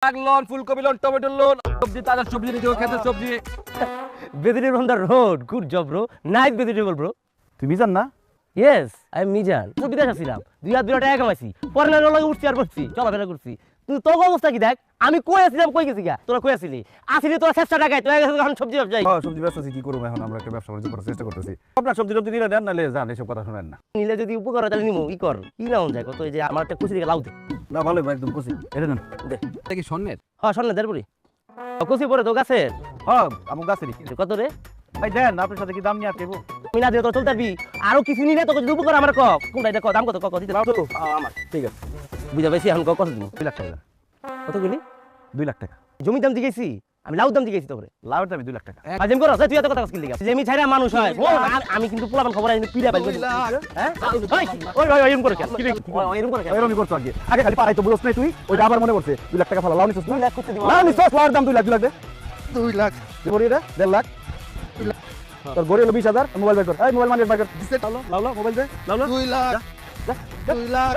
Loan, ফুলকপি loan, tomato loan, সবজি, তাজা সবজি নিতে হবে, ক্ষেতের সবজি। Vegetable on the road. Good job, bro. Nice vegetable, bro. তুই মিজান না? Yes, I am Mijan. তো বিদেশ ছিলাম। 2 টাকা কামাইছি। পরে না লগে উঠছি আর বসছি। চলাফেরা করছি। তুই তোর অবস্থা কি দেখ? আমি কই আছিলাম কই গেছি গা? তোরা কই আছিলি? আসিলি তোরা 6 টাকায় তুই গেছিস এখন সবজি ব্যবসায়ী। হ্যাঁ সবজি ব্যবসা কি করব এখন আমরা একটা ব্যবসা করার চেষ্টা করতেছি। আপনার সবজি টবজি নিলে দেন নালে যান এসব কথা শুনেন না। নিলে যদি উপকার হয় তাহলে নিমু ই কর। কি নাও যায় কত এই যে আমার একটা কুচি দিকে লাউ দে। না ভালো একদম খুশি। এটা দেন। দে। এটা কি স্বর্ণের? হ্যাঁ শোন না দেরপুরি। কুচি পরে তো গাছে। হ্যাঁ আমু গাছেরই। কত রে? ভাই দেন আপনার সাথে কি দাম নিয়ে আসবো? মিনা দিয়ে তো চলতে পারবি। আরো কিছু নিলে তোকে যদি উপকার আমার ক। কোনটা এটা ক দাম কত ক দিতে লাউ তো আমার। ঠিক আছে। বুঝা বেশি এখন কত দিন? 2 লাখ টাকা দেন। কত গুলি? 2 লাখ টাকা। জমি দাম দিয়েছি। আমি লাউ দাম দিয়েছি তোরে। লাউর দাম 2 লাখ টাকা। আজম করো তুই এত কথা কিল লিগা জমি ছাইরা মানুষ হয় আমি কিন্তু পোলাপান খবর আইনি পিড়া পাইব হ্যাঁ ওই ওই এরকম করে কেন এরকম করে কেন এরকমই করছো আগে খালি পারাই তো বুঝছ নাই তুই ওইটা আবার মনে করছে 2 লাখ টাকা ভালো লাউ নিছস না? 2 লাখ করতে দিব লাউ নিছস লাউর দাম 2 লাখ 2 লাখ দে 2 লাখ দেবরি রে 1.5 লাখ তোর গড়ি হলো 20,000 মোবাইল বের কর এই মোবাইল মানে বের কর দিছে লাউ লাউ মোবাইল দে লাউ লাউ 2 লাখ 2 লাখ